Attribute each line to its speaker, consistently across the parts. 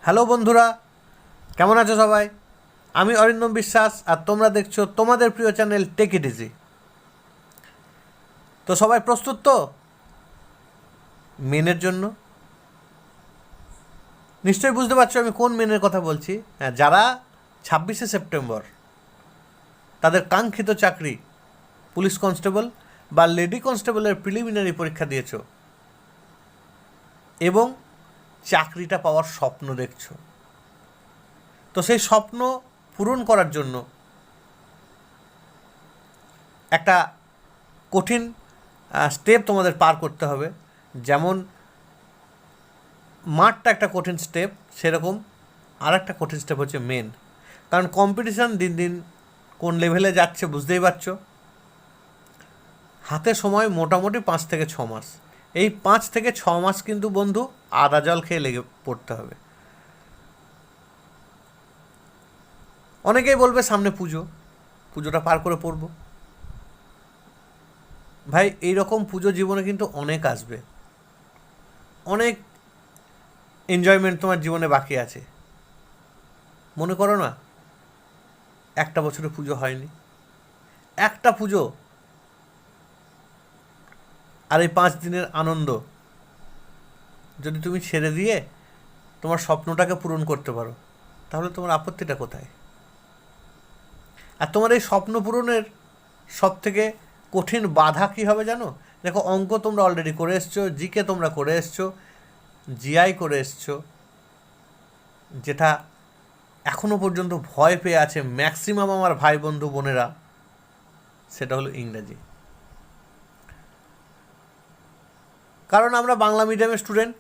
Speaker 1: Hello বন্ধুরা, কেমন আছো সবাই? আমি অরিন্দম বিশ্বাস আর তোমরা দেখছো তোমাদের প্রিয় চ্যানেল টেক ইট ইজি। তো সবাই প্রস্তুত তো মেনের জন্য? নিশ্চয়ই বুঝতে পারছো আমি কোন মেনের কথা বলছি। হ্যাঁ, যারা 26শে সেপ্টেম্বর তাদের কাঙ্ক্ষিত চাকরি পুলিশ কনস্টেবল বা লেডি কনস্টেবলের প্রিলিমিনারি পরীক্ষা দিয়েছো এবং চাকরিটা পাওয়ার স্বপ্ন দেখছো। তো সেই স্বপ্ন পূরণ করার জন্য একটা কঠিন স্টেপ তোমাদের পার করতে হবে। যেমন মাঠটা একটা কঠিন স্টেপ, সেরকম আর একটা কঠিন স্টেপ হচ্ছে মেন। কারণ কম্পিটিশান দিন দিন কোন লেভেলে যাচ্ছে বুঝতেই পারছো। হাতে সময় মোটামুটি 5 থেকে 6 মাস। এই 5 থেকে 6 মাস কিন্তু বন্ধু আদা জল খেয়ে লেগে পড়তে হবে। অনেকেই বলবে সামনে পুজোটা পার করে পড়বো। ভাই, এইরকম পুজো জীবনে কিন্তু অনেক আসবে, অনেক এনজয়মেন্ট তোমার জীবনে বাকি আছে। মনে করো না, একটা বছরে পুজো হয়নি, একটা পুজো, আর এই 5 দিনের আনন্দ যদি তুমি ছেড়ে দিয়ে তোমার স্বপ্নটাকে পূরণ করতে পারো, তাহলে তোমার আপত্তিটা কোথায়? আর তোমার এই স্বপ্ন পূরণের সব থেকে কঠিন বাধা কী হবে জানো? দেখো, অঙ্ক তোমরা অলরেডি করে এসছো, জিকে তোমরা করে এসছো, জিআই করে এসছো, যেটা এখনও পর্যন্ত ভয় পেয়ে আছে ম্যাক্সিমাম আমার ভাই বন্ধু বোনেরা, সেটা হলো ইংরাজি। কারণ আমরা বাংলা মিডিয়ামের স্টুডেন্ট,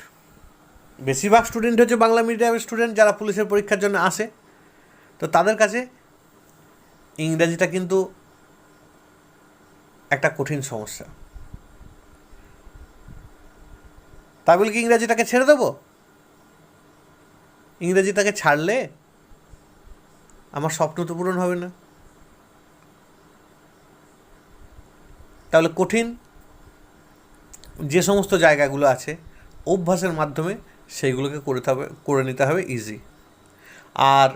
Speaker 1: বেশিরভাগ স্টুডেন্ট হচ্ছে বাংলা মিডিয়ামের স্টুডেন্ট যারা পুলিশের পরীক্ষার জন্য আসে। তো তাদের কাছে ইংরাজিটা কিন্তু একটা কঠিন সমস্যা। তাই বলে কি ইংরাজিটাকে ছেড়ে দেবো? ইংরেজিটাকে ছাড়লে আমার স্বপ্ন তো পূরণ হবে না। তাহলে কঠিন যে সমস্ত জায়গাগুলো আছে অভ্যাসের মাধ্যমে সেইগুলোকে করে নিতে হবে ইজি। আর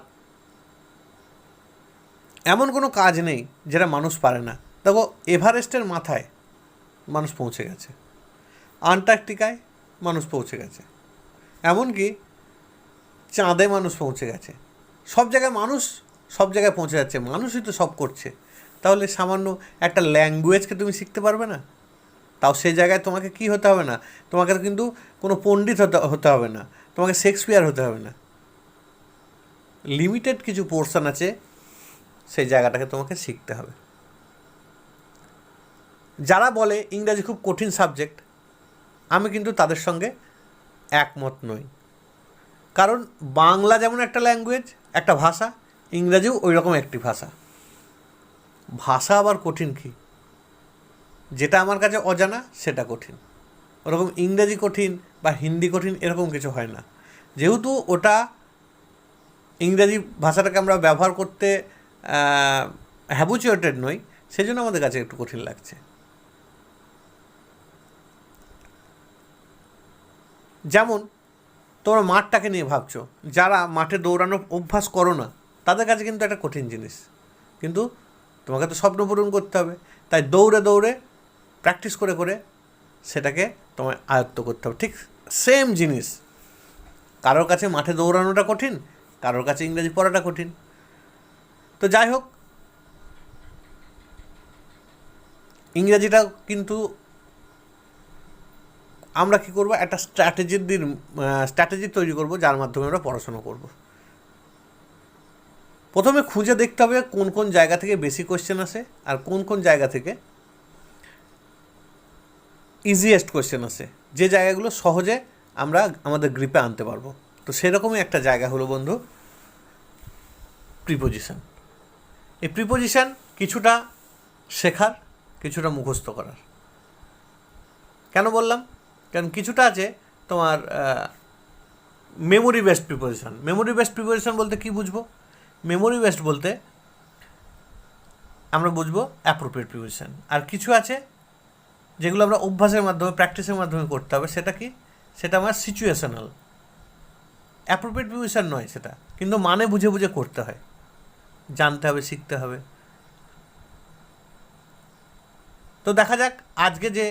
Speaker 1: এমন কোনো কাজ নেই যেটা মানুষ পারে না। দেখো, এভারেস্টের মাথায় মানুষ পৌঁছে গেছে, আন্টার্কটিকায় মানুষ পৌঁছে গেছে, এমনকি চাঁদে মানুষ পৌঁছে গেছে। সব জায়গায় মানুষ সব জায়গায় পৌঁছে যাচ্ছে, মানুষই তো সব করছে। তাহলে সামান্য একটা ল্যাঙ্গুয়েজকে তুমি শিখতে পারবে না? তাও সেই জায়গায় তোমাকে কি হতে হবে না, তোমাকে কিন্তু কোনো পণ্ডিত হতে হবে না, তোমাকে শেক্সপিয়ার হতে হবে না। লিমিটেড কিছু পোর্শন আছে, সেই জায়গাটাকে তোমাকে শিখতে হবে। যারা বলে ইংরাজি খুব কঠিন সাবজেক্ট, আমি কিন্তু তাদের সঙ্গে একমত নই। কারণ বাংলা যেমন একটা ল্যাঙ্গুয়েজ, একটা ভাষা, ইংরাজিও ওই রকম একটি ভাষা। ভাষা আবার কঠিন কি? যেটা আমার কাছে অজানা সেটা কঠিন। ওরকম ইংরেজি কঠিন বা হিন্দি কঠিন এরকম কিছু হয় না। যেহেতু ওটা ইংরাজি ভাষাটাকে আমরা ব্যবহার করতে হ্যাবিচুয়েটেড নই, সেই জন্য আমাদের কাছে একটু কঠিন লাগছে। যেমন তোমরা মাঠটাকে নিয়ে ভাবছো, যারা মাঠে দৌড়ানোর অভ্যাস করো না তাদের কাছে কিন্তু একটা কঠিন জিনিস। কিন্তু তোমাকে তো স্বপ্ন পূরণ করতে হবে, তাই দৌড়ে দৌড়ে প্র্যাকটিস করে করে সেটাকে তোমায় আয়ত্ত করতে হবে। ঠিক সেম জিনিস, কারোর কাছে মাঠে দৌড়ানোটা কঠিন, কারোর কাছে ইংরেজি পড়াটা কঠিন। তো যাই হোক, ইংরেজিটা কিন্তু আমরা কী করবো, একটা স্ট্র্যাটেজি তৈরি করব, যার মাধ্যমে আমরা পড়াশোনা করব। প্রথমে খুঁজে দেখতে হবে কোন কোন জায়গা থেকে বেশি কোয়েশ্চেন আসে আর কোন কোন জায়গা থেকে ইজিয়েস্ট কোয়েশ্চেন আসে, যে জায়গাগুলো সহজে আমরা আমাদের গ্রিপে আনতে পারবো। তো সেরকমই একটা জায়গা হলো বন্ধু প্রিপোজিশন। এই প্রিপোজিশন কিছুটা শেখার, কিছুটা মুখস্থ করার। কেন বললাম? কারণ কিছুটা আছে তোমার memory based preposition. Memory based preposition বলতে কী বুঝবো? মেমোরি বেসড বলতে আমরা বুঝবো অ্যাপ্রোপ্রিয়েট প্রিপোজিশন। আর কিছু আছে যেগুলো আমরা অভ্যাসের মাধ্যমে, প্র্যাকটিসের মাধ্যমে করতে হবে। সেটা কি? সেটা আমার সিচুয়েশনাল। অ্যাপ্রোপ্রিয়েট প্রিপোজিশন নয় সেটা, কিন্তু মানে বুঝে বুঝে করতে হয়, জানতে হবে, শিখতে হবে। তো দেখা যাক আজকে যে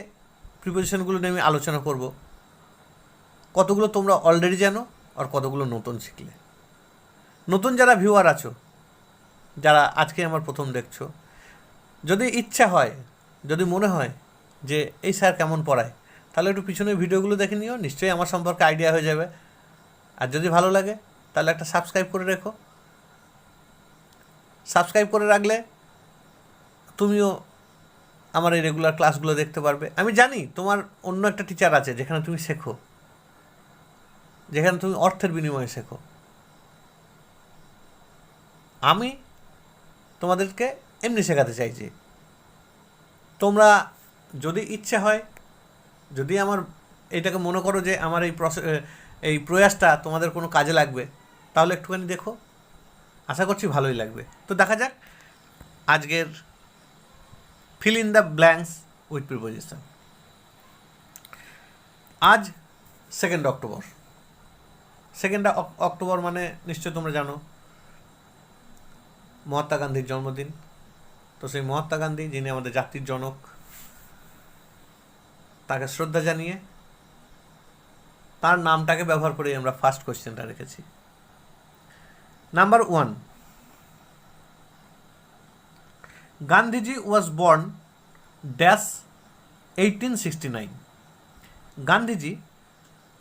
Speaker 1: প্রিপোজিশনগুলো নিয়ে আমি আলোচনা করব, কতগুলো তোমরা অলরেডি জানো আর কতগুলো নতুন শিখলে। নতুন যারা ভিউয়ার আছো, যারা আজকে আমার প্রথম দেখছো, যদি ইচ্ছা হয়, যদি মনে হয় যে এই স্যার কেমন পড়ায়, তাহলে একটু পিছনের ভিডিওগুলো দেখে নিও, নিশ্চয়ই আমার সম্পর্কে আইডিয়া হয়ে যাবে। আর যদি ভালো লাগে তাহলে একটা সাবস্ক্রাইব করে রেখো। সাবস্ক্রাইব করে রাখলে তুমিও আমার এই রেগুলার ক্লাসগুলো দেখতে পারবে। আমি জানি তোমার অন্য একটা টিচার আছে যেখানে তুমি শেখো, যেখানে তুমি অর্থের বিনিময়ে শেখো। আমি তোমাদেরকে এমনি শেখাতে চাইছি। তোমরা যদি ইচ্ছে হয়, যদি আমার এইটাকে মনে করো যে আমার এই প্রয়াসটা তোমাদের কোনো কাজে লাগবে, তাহলে একটুখানি দেখো, আশা করছি ভালোই লাগবে। তো দেখা যাক আজকের fill in the blanks with preposition. আজ 2 অক্টোবর। 2 অক্টোবর মানে নিশ্চয় তোমরা জানো মহাত্মা গান্ধীর জন্মদিন। তো সেই মহাত্মা গান্ধী, যিনি আমাদের জাতির জনক, তাকে শ্রদ্ধা জানিয়ে তার নামটাকে ব্যবহার করে আমরা ফার্স্ট কোয়েশ্চেনটা রেখেছি। Number 1, Gandhiji was born dash 1869। Gandhiji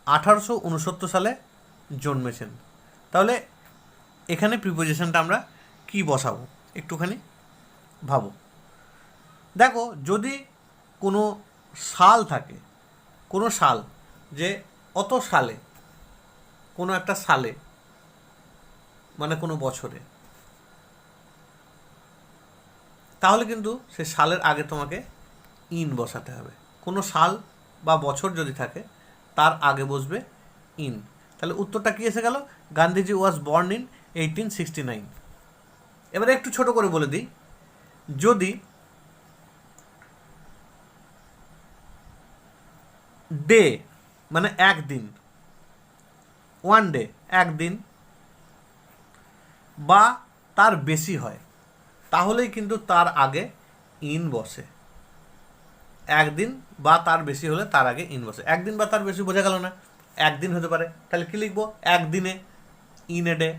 Speaker 1: 1869 সালে জন্মেছেন। তাহলে এখানে প্রিপোজিশনটা আমরা কি বসাবো একটুখানি ভাবো। দেখো, যদি কোনো সাল থাকে, কোনো সাল, যে অত সালে, কোনো একটা সালে মানে কোনো বছরে, তাহলে কিন্তু সে সালের আগে তোমাকে ইন বসাতে হবে। কোনো সাল বা বছর যদি থাকে তার আগে বসবে ইন। তাহলে উত্তরটা কী এসে গেল? Gandhiji was born in 1869। এবারে একটু ছোট করে বলে দিই, যদি ডে মানে একদিন, ওয়ান ডে একদিন বা তার বেশি হয়, তাহলেই কিন্তু তার আগে ইন বসে। একদিন বা তার বেশি হলে তার আগে ইন বসে। একদিন বা তার বেশি বোঝা গেল না? একদিন হতে পারে, তাহলে কি লিখবো? একদিনে, ইন এ ডে।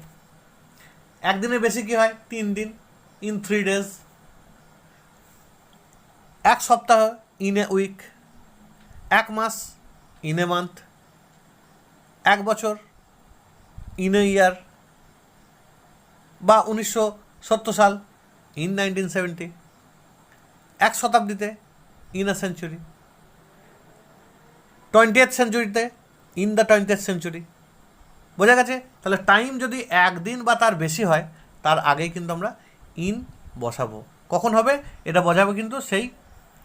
Speaker 1: একদিনে বেশি কি হয়? 3 দিন, ইন 3 days। এক সপ্তাহ, ইন এ উইক। এক মাস, ইন এ মান্থ। এক বছর, ইন এ ইয়ার। বা 1970 সাল, ইন 1970। এক শতাব্দীতে, ইন আ সেঞ্চুরি। 20th সেঞ্চুরিতে, ইন দ্য 20th সেঞ্চুরি। বোঝা গেছে? তাহলে টাইম যদি একদিন বা তার বেশি হয়, তার আগেই কিন্তু আমরা ইন বসাবো। কখন হবে এটা বোঝাবে, কিন্তু সেই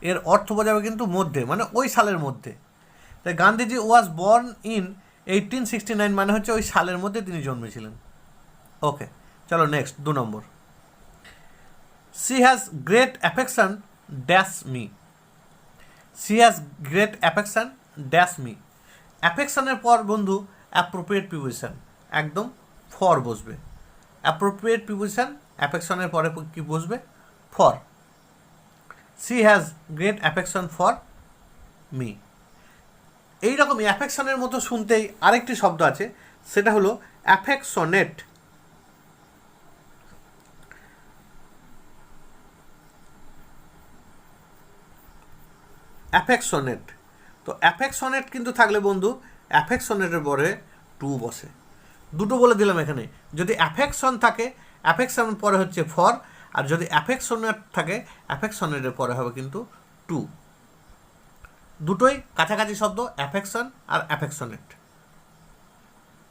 Speaker 1: এর অর্থ বোঝাবে কিন্তু মধ্যে, মানে ওই সালের মধ্যে। তাই গান্ধীজি ওয়াজ বর্ন ইন 1869 মানে হচ্ছে ওই সালের মধ্যে তিনি জন্মেছিলেন। ওকে, চলো next 2 number. She has great affection dash me. She has great affection dash me. অ্যাফেকশনের পর বন্ধু অ্যাপ্রোপ্রিয়েট প্রিপোজিশন, একদম ফর বসবে। অ্যাপ্রোপ্রিয়েট প্রিপোজিশন অ্যাফেকশনের পরে কি বসবে? For. She has great affection for me. এইরকমই অ্যাফেকশনের মতো শুনতেই আরেকটি শব্দ আছে, সেটা হলো অ্যাফেকশনেট। অ্যাফেকশনেট। তো অ্যাফেকশনেট কিন্তু থাকলে বন্ধু অ্যাফেকশনেটের পরে টু বসে। দুটো বলে দিলাম এখানে। যদি অ্যাফেকশন থাকে, অ্যাফেকশন পরে হচ্ছে ফর, আর যদি অ্যাফেকশনেট থাকে, অ্যাফেকশনেটের পরে হবে কিন্তু টু। দুটোই কাছাকাছি শব্দ, অ্যাফেকশন আর affectionate.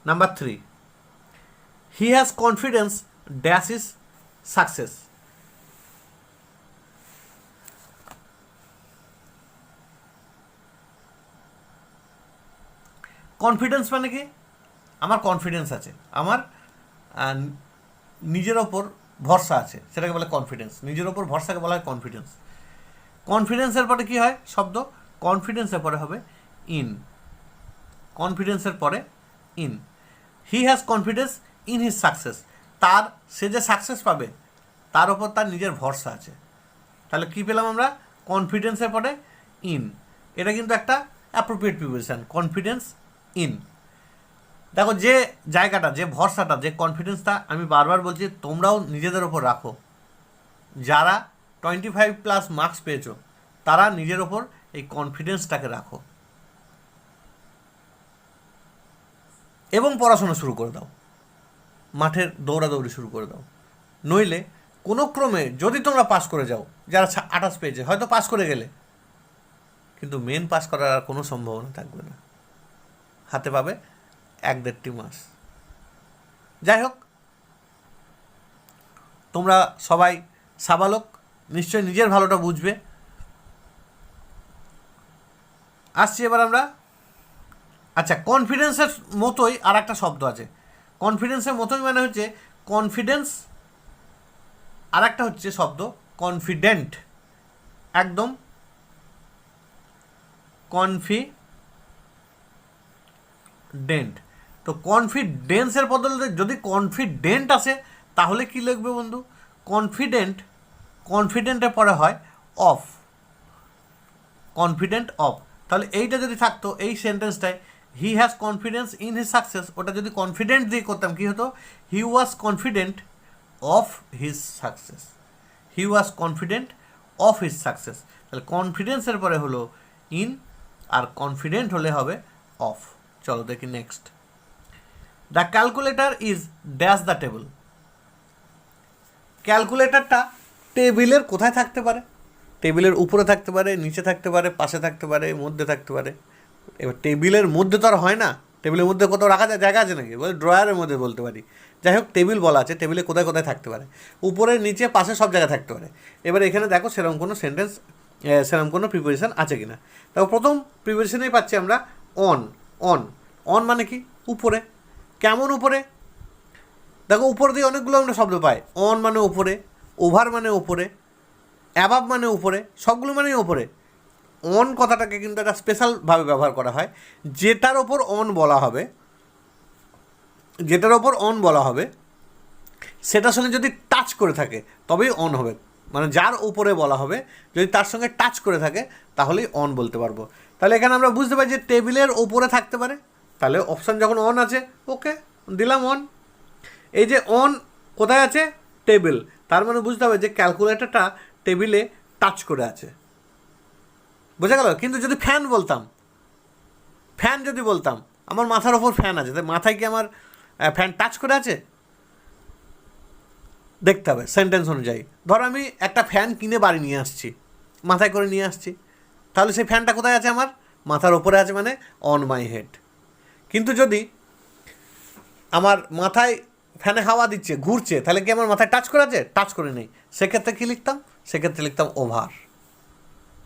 Speaker 1: Number 3, he has confidence dash is success. Confidence মানে কি? আমার কনফিডেন্স আছে, আমার নিজের ওপর ভরসা আছে, সেটাকে বলে কনফিডেন্স। নিজের ওপর ভরসাকে বলা হয় কনফিডেন্স। কনফিডেন্সের পরে কি হয় শব্দ? কনফিডেন্সের পরে হবে ইন। কনফিডেন্সের পরে in. He has confidence in his success, সে যে সাকসেস পাবে তার ওপর তার নিজের ভরসা আছে। তাহলে কী পেলাম আমরা? কনফিডেন্সের পরে ইন, এটা কিন্তু একটা অ্যাপ্রোপ্রিয়েট প্রিপোজিশন, কনফিডেন্স ইন। দেখো যে জায়গাটা, যে ভরসাটা, যে কনফিডেন্সটা, আমি বারবার বলছি তোমরাও নিজেদের ওপর রাখো। যারা 25+ মার্কস পেয়েছো তারা নিজের ওপর এই কনফিডেন্সটাকে রাখো এবং পড়াশোনা শুরু করে দাও, মাঠের দৌড়াদৌড়ি শুরু করে দাও। নইলে কোনো ক্রমে যদি তোমরা পাস করে যাও, যারা 28 পেয়েছে হয়তো পাস করে গেলে, কিন্তু মেন পাস করার আর কোনো সম্ভাবনা থাকবে না, হাতে পাবে 1-1.5 মাস। যাই হোক, তোমরা সবাই সাবালক, নিশ্চয়ই নিজের ভালোটা বুঝবে। আসছি এবার আমরা, আচ্ছা কনফিডেন্সের মতোই আর একটা শব্দ আছে। কনফিডেন্সের মতোই মানে হচ্ছে কনফিডেন্স, আর একটা হচ্ছে শব্দ কনফিডেন্ট, একদম কনফিডেন্ট। তো কনফিডেন্সের বদলে যদি কনফিডেন্ট আসে তাহলে কি লিখবে বন্ধু? কনফিডেন্ট, কনফিডেন্টের পরে হয় অফ, কনফিডেন্ট অফ। তাহলে এইটা যদি থাকতো এই সেন্টেন্সটায়, he has confidence in his success, ওটা যদি কনফিডেন্ট দিয়ে করতাম কী হতো? He was confident of his success, he was confident of his success. তাহলে কনফিডেন্সের পরে হলো ইন, আর কনফিডেন্ট হলে হবে অফ। চলো দেখি next. The calculator is dash the table. ক্যালকুলেটরটা টেবিলের কোথায় থাকতে পারে? টেবিলের উপরে থাকতে পারে, নিচে থাকতে পারে, পাশে থাকতে পারে, মধ্যে থাকতে পারে। এবার টেবিলের মধ্যে তো আর হয় না, টেবিলের মধ্যে কোথাও রাখা যায় জায়গা আছে নাকি? বলে ড্রয়ারের মধ্যে বলতে পারি। যাই হোক, টেবিল বলা আছে, টেবিলে কোথায় কোথায় থাকতে পারে, উপরে নিচে পাশে সব জায়গায় থাকতে পারে। এবার এখানে দেখো সেরকম কোনো সেন্টেন্স, সেরকম কোনো প্রিপোজিশন আছে কি না। দেখো প্রথম প্রিপোজিশনেই পাচ্ছি আমরা অন। অন, অন মানে কি? উপরে। কেমন উপরে? দেখো উপর দিয়ে অনেকগুলো আমরা শব্দ পাই। অন মানে উপরে, ওভার মানে উপরে, অ্যাবাভ মানে উপরে, সবগুলো মানেই উপরে। অন কথাটাকে কিন্তু একটা স্পেশালভাবে ব্যবহার করা হয়। যেটার ওপর অন বলা হবে, যেটার ওপর অন বলা হবে সেটার সঙ্গে যদি টাচ করে থাকে তবেই অন হবে। মানে যার উপরে বলা হবে যদি তার সঙ্গে টাচ করে থাকে তাহলেই অন বলতে পারবো। তাহলে এখানে আমরা বুঝতে পারি যে টেবিলের ওপরে থাকতে পারে, তাহলে অপশান যখন অন আছে ওকে দিলাম অন। এই যে অন কোথায় আছে? টেবিল, তার মানে বুঝতে হবে যে ক্যালকুলেটরটা টেবিলে টাচ করে আছে, বোঝা গেল? কিন্তু যদি ফ্যান বলতাম, ফ্যান যদি বলতাম আমার মাথার ওপর ফ্যান আছে, তাই মাথায় কি আমার ফ্যান টাচ করে আছে? দেখতে হবে সেন্টেন্স অনুযায়ী। ধরো আমি একটা ফ্যান কিনে বাড়ি নিয়ে আসছি, মাথায় করে নিয়ে আসছি, তাহলে সেই ফ্যানটা কোথায় আছে? আমার মাথার ওপরে আছে, মানে অন মাই হেড। কিন্তু যদি আমার মাথায় ফ্যানে হাওয়া দিচ্ছে, ঘুরছে, তাহলে কি আমার মাথায় টাচ করে আছে? টাচ করে নেই। সেক্ষেত্রে কী লিখতাম? সেক্ষেত্রে লিখতাম ওভার।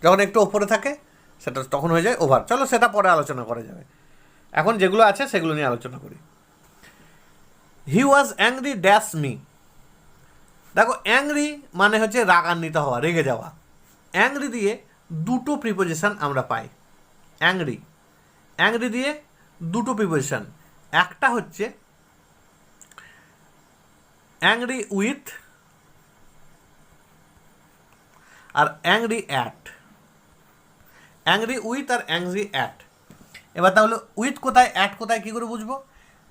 Speaker 1: যখন একটু ওপরে থাকে সেটা তখন হয়ে যায় ওভার। চলো সেটা পরে আলোচনা করা যাবে, এখন যেগুলো আছে সেগুলো নিয়ে আলোচনা করি। হি ওয়াজ অ্যাংরি ড্যাশ মি। দেখো অ্যাংরি মানে হচ্ছে রাগান্বিত হওয়া, রেগে যাওয়া। অ্যাংরি দিয়ে দুটো প্রিপোজিশন আমরা পাই। অ্যাংরি, অ্যাংরি দিয়ে দুটো প্রিপোজিশন, একটা হচ্ছে অ্যাংরি উইথ আর অ্যাংরি অ্যাট। অ্যাংরি উইথ আর অ্যাংরি অ্যাট। এবার তাহলে উইথ কোথায়, অ্যাট কোথায়, কী করে বুঝবো?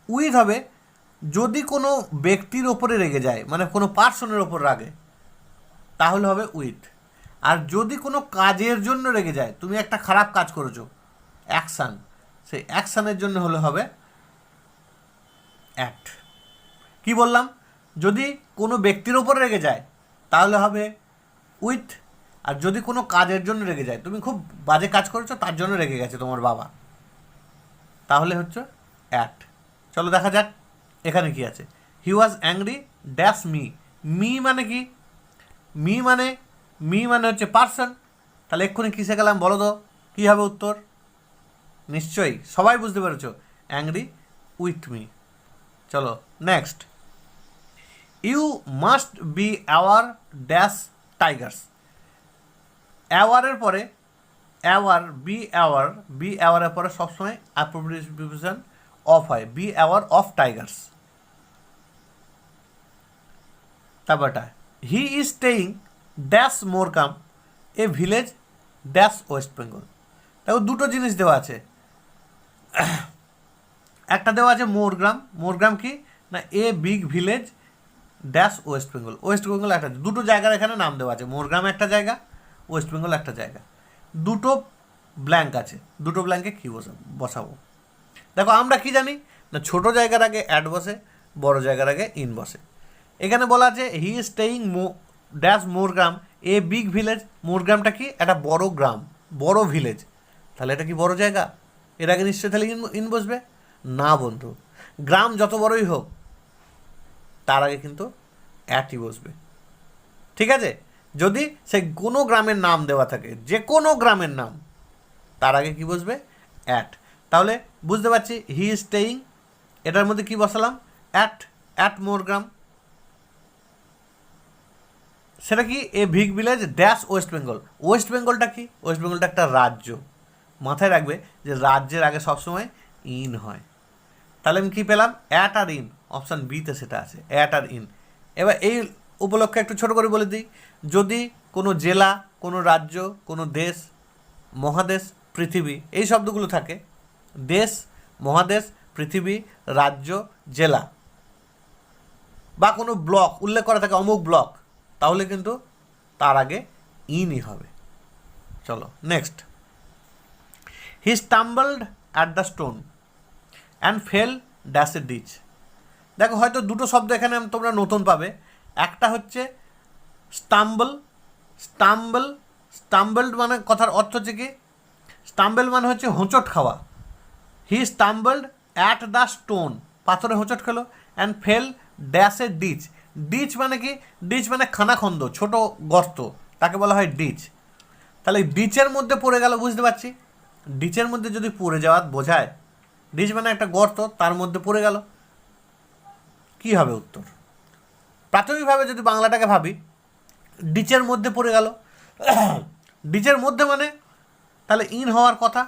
Speaker 1: উইথ হবে যদি কোনো ব্যক্তির ওপরে রেগে যায়, মানে কোনো পার্সনের ওপর রাগে, তাহলে হবে উইথ। আর যদি কোনো কাজের জন্য রেগে যায়, তুমি একটা খারাপ কাজ করেছো, অ্যাকশান, সেই অ্যাকশানের জন্য হলে হবে অ্যাট। কি বললাম? যদি কোনো ব্যক্তির ওপরে রেগে যায় তাহলে হবে উইথ, আর যদি কোনো কাজের জন্য রেগে যায়, তুমি খুব বাজে কাজ করেছো তার জন্য রেগে গেছে তোমার বাবা, তাহলে হচ্ছে অ্যাট। চলো দেখা যাক এখানে কি আছে। He was angry dash me. Me মানে কি? মি মানে হচ্ছে পার্সন। তাহলে এক্ষুনি কিসে গেলাম বলো তো, কী হবে উত্তর? নিশ্চয়ই সবাই বুঝতে পেরেছো, অ্যাংরি উইথ মি। চলো next. You must be aware dash tigers. অ্যাওয়ারের পরে অ্যাওয়ার, বি অ্যাওয়ার, বি অ্যাওয়ারের পরে সবসময় অ্যাপ্রোপ্রিয়েট প্রিপোজিশন অফ হয়, বি অ্যাওয়ার অফ টাইগার্স। তারপরটা he is staying dash Morgram a village dash West Bengal. দেখো দুটো জিনিস দেওয়া আছে, একটা দেওয়া আছে মোরগ্রাম। মোরগ্রাম কি না এ big village dash West Bengal. West Bengal একটা, দুটো জায়গার এখানে নাম দেওয়া আছে, মোরগ্রাম একটা জায়গা, ওয়েস্ট বেঙ্গল একটা জায়গা। দুটো ব্ল্যাঙ্ক আছে, দুটো ব্ল্যাঙ্কে কী বসাবো? দেখো আমরা কি জানি না ছোট জায়গার আগে অ্যাড বসে, বড় জায়গার আগে ইন বসে। এখানে বলা আছে he is staying dash Morgram a big village. মোরগ্রামটা কি একটা বড় গ্রাম, বড় ভিলেজ, তাহলে এটা কি বড় জায়গা? এর আগে নিশ্চয়ই তাহলে ইন বসবে না বন্ধু। গ্রাম যত বড়ই হোক তার আগে কিন্তু অ্যাটই বসবে, ঠিক আছে? যদি সে কোনো গ্রামের নাম দেওয়া থাকে, যে কোনো গ্রামের নাম, তার আগে কি বসবে? অ্যাট। তাহলে বুঝতে পারছি হি ইজ স্টেইং, এটার মধ্যে কি বসালাম? অ্যাট মোরগ্রাম। সেটা কি a big village dash West Bengal. West বেঙ্গলটা কি? ওয়েস্ট বেঙ্গলটা একটা রাজ্য, মাথায় রাখবে যে রাজ্যের আগে সবসময় ইন হয়। তাহলে আমি কী পেলাম? অ্যাট আর ইন, অপশান বিতে সেটা আছে, অ্যাট আর ইন। এবার এই উপলক্ষে একটু ছোট করে বলে দিই, যদি কোনো জেলা, কোনো রাজ্য, কোনো দেশ, মহাদেশ, পৃথিবী, এই শব্দগুলো থাকে, দেশ, মহাদেশ, পৃথিবী, রাজ্য, জেলা, বা কোনো ব্লক উল্লেখ করা থাকে অমুক ব্লক, তাহলে কিন্তু তার আগে ইনই হবে। চলো next, he stumbled at the stone and fell dash a ditch. দেখো হয়তো দুটো শব্দ এখানে তোমরা নতুন পাবে। একটা হচ্ছে স্টাম্বল, স্টাম্বলড মানে কথার অর্থ হচ্ছে কি? স্টাম্বল মানে হচ্ছে হোঁচট খাওয়া। He stumbled at the stone, পাথরে হোঁচট খেলো, and fell dash a ditch. Ditch মানে কি? ডিচ মানে খানাখন্দ, ছোট গর্ত, তাকে বলা হয় ডিচ। তাহলে ডিচের মধ্যে পড়ে গেল, বুঝতে পারছি। ডিচের মধ্যে যদি পড়ে যাওয়া বোঝায়, ডিচ মানে একটা গর্ত, তার মধ্যে পড়ে গেল, কি হবে উত্তর? প্রাথমিকভাবে যদি বাংলাটাকে ভাবি, ডিচের মধ্যে পড়ে গেল, ডিচের মধ্যে মানে তাহলে ইন হওয়ার কথা,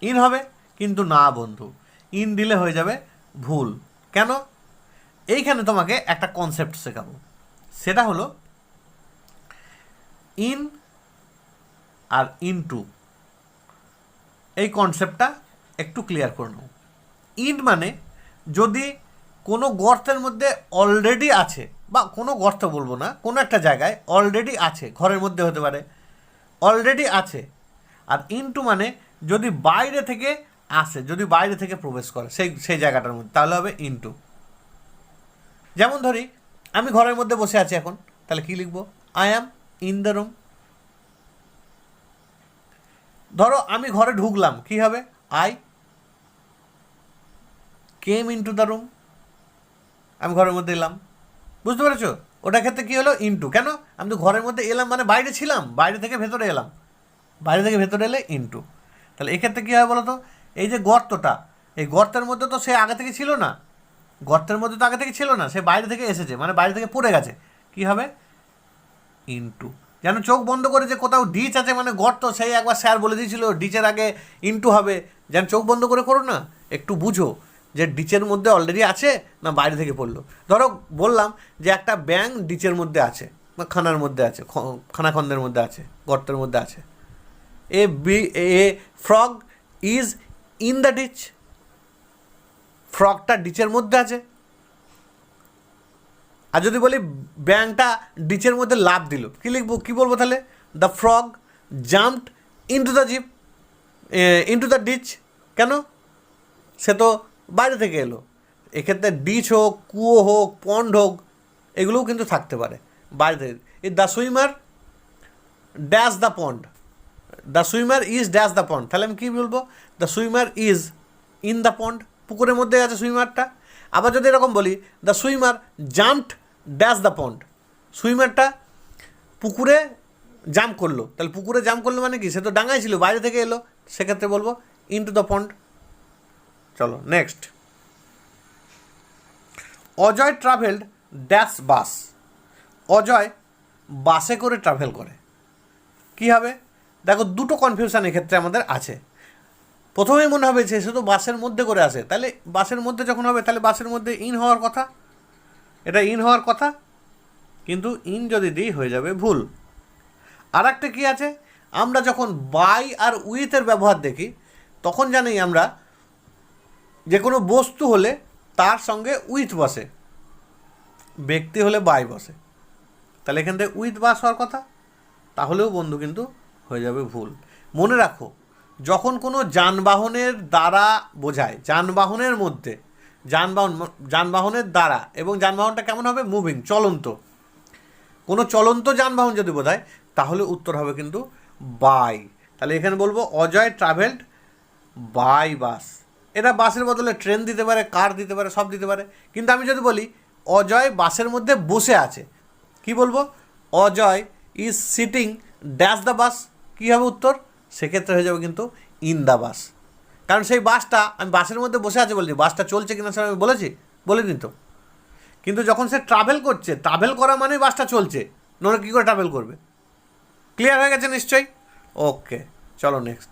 Speaker 1: ইন হবে, কিন্তু না বন্ধু, ইন দিলে হয়ে যাবে ভুল। কেন? এইখানে তোমাকে একটা কনসেপ্ট শেখাবো, সেটা হলো ইন আর ইনটু, এই কনসেপ্টটা একটু ক্লিয়ার করে নাও। ইন মানে যদি কোনো গর্তের মধ্যে অলরেডি আছে, বা কোনো গর্ত বলবো না, কোনো একটা জায়গায় অলরেডি আছে, ঘরের মধ্যে হতে পারে, অলরেডি আছে। আর ইনটু মানে যদি বাইরে থেকে আসে, যদি বাইরে থেকে প্রবেশ করে সেই জায়গাটার মধ্যে, তাহলে হবে ইনটু। যেমন ধরি আমি ঘরের মধ্যে বসে আছি এখন, তাহলে কি লিখবো? I am in the room. ধরো আমি ঘরে ঢুকলাম, কি হবে? I came into the room. আমি ঘরের মধ্যে এলাম, বুঝতে পেরেছো? ওটার ক্ষেত্রে কী হলো? ইনটু। কেন? আমি তো ঘরের মধ্যে এলাম মানে বাইরে ছিলাম, বাইরে থেকে ভেতরে এলাম, বাইরে থেকে ভেতরে এলে ইনটু। তাহলে এক্ষেত্রে কী হয় বলো তো? এই যে গর্তটা, এই গর্তের মধ্যে তো সে আগে থেকে ছিল না, গর্তের মধ্যে তো আগে থেকে ছিল না, সে বাইরে থেকে এসেছে, মানে বাইরে থেকে পড়ে গেছে, কি হবে? ইনটু। যেন চোখ বন্ধ করে যে কোথাও ডিচ আছে মানে গর্ত, সেই একবার স্যার বলে দিয়েছিল ডিচের আগে ইনটু হবে, যেন চোখ বন্ধ করে করো না, একটু বুঝো যে ডিচের মধ্যে অলরেডি আছে না বাইরে থেকে পড়লো। ধরো বললাম যে একটা ব্যাঙ ডিচের মধ্যে আছে, বা খানার মধ্যে আছে, খানাখন্দের মধ্যে আছে, গর্তের মধ্যে আছে। A frog is in the ditch, ফ্রগটা ডিচের মধ্যে আছে। আর যদি বলি ব্যাঙটা ডিচের মধ্যে লাফ দিল, কী লিখবো, কী বলবো তাহলে? The frog jumped into the jeep, into the ditch. কেন? সে তো বাইরে থেকে এলো। এক্ষেত্রে ডিচ হোক, কুয়ো হোক, পন্ড হোক, এগুলোও কিন্তু থাকতে পারে বাইরে থেকে। The swimmer dash the pond, the swimmer is dash the pond. তাহলে আমি কী বলবো? The swimmer is in the pond, পুকুরের মধ্যে আছে সুইমারটা। আবার যদি এরকম বলি, the swimmer jumped dash the pond, সুইমারটা পুকুরে জাম্প করলো, তাহলে পুকুরে জাম্প করলো মানে কি? সে তো ডাঙায় ছিল, বাইরে থেকে এলো, সেক্ষেত্রে বলবো ইনটু দ্য পন্ড। চলো নেক্সট, অজয় ট্রাভেলড ড্যাশ বাস। অজয় বাসে করে ট্রাভেল করে, কি হবে? দেখো দুটো কনফিউশন এক্ষেত্রে আমাদের আছে। প্রথমেই মনে হবে যে সে তো বাসের মধ্যে করে আসে, তাহলে বাসের মধ্যে যখন হবে তাহলে বাসের মধ্যে ইন হওয়ার কথা, এটা ইন হওয়ার কথা, কিন্তু ইন যদি দিই হয়ে যাবে ভুল। আর একটা কী আছে, আমরা যখন বাই আর উইথের ব্যবহার দেখি তখন জানি আমরা যে কোনো বস্তু হলে তার সঙ্গে উইথ বসে, ব্যক্তি হলে বাই বসে, তাহলে এখান থেকে উইথ বাস হওয়ার কথা, তাহলেও বন্ধু কিন্তু হয়ে যাবে ভুল। মনে রাখো, যখন কোনো যানবাহনের দ্বারা বোঝায়, যানবাহনের মধ্যে যানবাহনের দ্বারা, এবং যানবাহনটা কেমন হবে, মুভিং, চলন্ত, কোনো চলন্ত যানবাহন যদি বোঝায় তাহলে উত্তর হবে কিন্তু বাই। তাহলে এখানে বলবো অজয় ট্রাভেলড বাই বাস। এটা বাসের বদলে ট্রেন দিতে পারে, কার দিতে পারে, সব দিতে পারে। কিন্তু আমি যদি বলি অজয় বাসের মধ্যে বসে আছে, কি বলবো, Ajay is sitting dash the bus, কী হবে উত্তর, সেক্ষেত্রে হয়ে যাবে কিন্তু ইন দ্য বাস। কারণ সেই বাসটা, আমি বাসের মধ্যে বসে আছে বলছি, বাসটা চলছে কিনা সেটা আমি বলিনি তো। কিন্তু যখন সে ট্রাভেল করছে, ট্রাভেল করা মানেই বাসটা চলছে, নইলে কী করে ট্রাভেল করবে। ক্লিয়ার হয়ে গেছে নিশ্চয়ই? ওকে, চলো next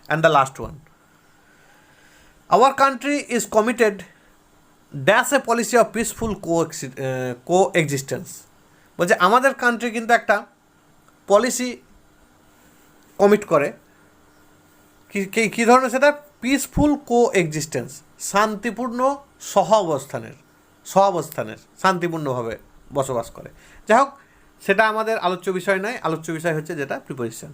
Speaker 1: and the last one. Our country is committed dash a policy of peaceful co existence. বলছে আমাদের কান্ট্রি কিন্তু একটা পলিসি কমিট করে, কী ধরনের সেটা, পিসফুল কো এক্সিস্টেন্স, শান্তিপূর্ণ সহাবস্থানের শান্তিপূর্ণভাবে বসবাস করে। যাই হোক, সেটা আমাদের আলোচ্য বিষয় নয়, আলোচ্য বিষয় হচ্ছে যেটা প্রিপোজিশন।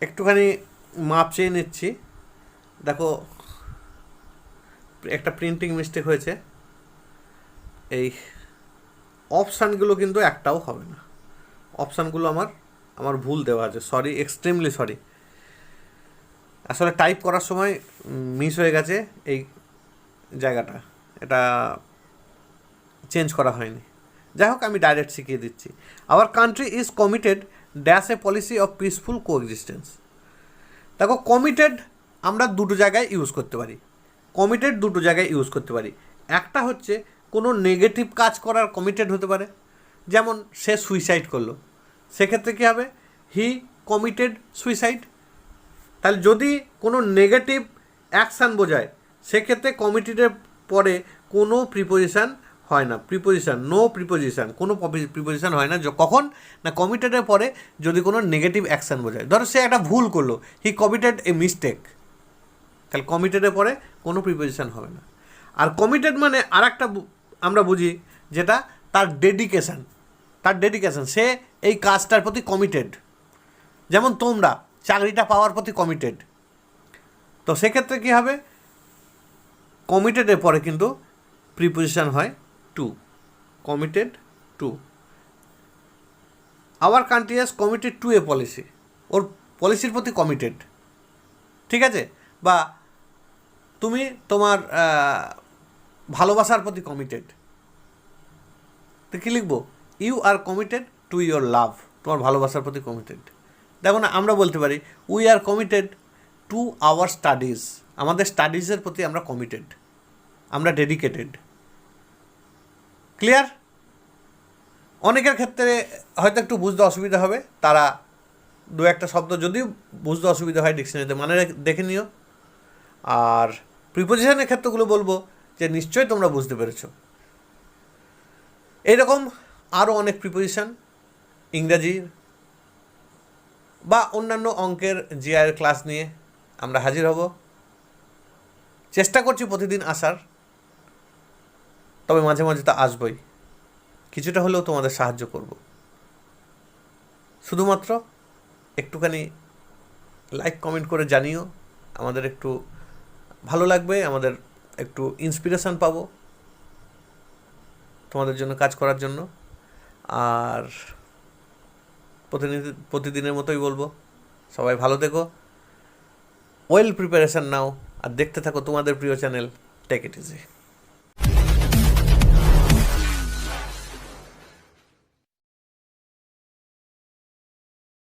Speaker 1: একটুখানি মাপ চেয়ে নিচ্ছি, দেখো একটা প্রিন্টিং মিস্টেক হয়েছে, এই অপশানগুলো কিন্তু একটাও হবে না, অপশানগুলো আমার ভুল দেওয়া আছে, সরি, এক্সট্রিমলি সরি। আসলে টাইপ করার সময় মিস হয়ে গেছে এই জায়গাটা, এটা চেঞ্জ করা হয়নি। যাই হোক, আমি ডাইরেক্ট শিখিয়ে দিচ্ছি। Our country is committed dash a policy of peaceful co existence. দেখো, কমিটেড আমরা দুটো জায়গায় ইউজ করতে পারি। একটা হচ্ছে কোনো নেগেটিভ কাজ করার কমিটেড হতে পারে, যেমন সে সুইসাইড করলো, সেক্ষেত্রে কী হবে, হি কমিটেড সুইসাইড। তাহলে যদি কোনো নেগেটিভ অ্যাকশান বোঝায় সেক্ষেত্রে কমিটেডের পরে কোনো প্রিপোজিশান হয় না, কোনো প্রিপোজিশান হয় না। কখন না, কমিটেডের পরে যদি কোনো নেগেটিভ অ্যাকশান বোঝায়, ধরো সে একটা ভুল করলো, হি কমিটেড এ মিস্টেক, তাহলে কমিটেডের পরে কোনো প্রিপোজিশান হবে না। আর কমিটেড মানে আর একটা আমরা বুঝি যেটা তার ডেডিকেশান, সে এই কাজটার প্রতি কমিটেড, যেমন তোমরা চাকরিটা পাওয়ার প্রতি কমিটেড। তো সেক্ষেত্রে কী হবে, কমিটেডের পরে কিন্তু প্রিপোজিশান হয় to, committed to. Our country has committed to a policy, ওর পলিসির প্রতি কমিটেড, ঠিক আছে। বা তুমি তোমার ভালোবাসার প্রতি কমিটেড, তো কী লিখবো, you are committed to your love, তোমার ভালোবাসার প্রতি কমিটেড। দেখো না, আমরা বলতে পারি we are committed to our studies, আমাদের স্টাডিজের প্রতি আমরা কমিটেড, আমরা ডেডিকেটেড। ক্লিয়ার? অনেকের ক্ষেত্রে হয়তো একটু বুঝতে অসুবিধা হবে, তারা দু একটা শব্দ যদি বুঝতে অসুবিধা হয় ডিকশনারিতে মানে দেখে নিও। আর প্রিপোজিশনের ক্ষেত্রগুলো বলবো যে নিশ্চয়ই তোমরা বুঝতে পেরেছো। এইরকম আরও অনেক প্রিপোজিশন ইংরাজির বা অন্যান্য অঙ্কের জিআইয়ের ক্লাস নিয়ে আমরা হাজির হব। চেষ্টা করছি প্রতিদিন আসার, তবে মাঝে মাঝে তা আসবই, কিছুটা হলেও তোমাদের সাহায্য করব। শুধুমাত্র একটুখানি লাইক কমেন্ট করে জানিও, আমাদের একটু ভালো লাগবে, আমাদের একটু ইন্সপিরেশান পাবো তোমাদের জন্য কাজ করার জন্য। আর প্রতিদিনের মতোই বলবো, সবাই ভালো থেকো, ওয়েল প্রিপারেশান নাও, আর দেখতে থাকো তোমাদের প্রিয় চ্যানেল টেক ইট ইজি।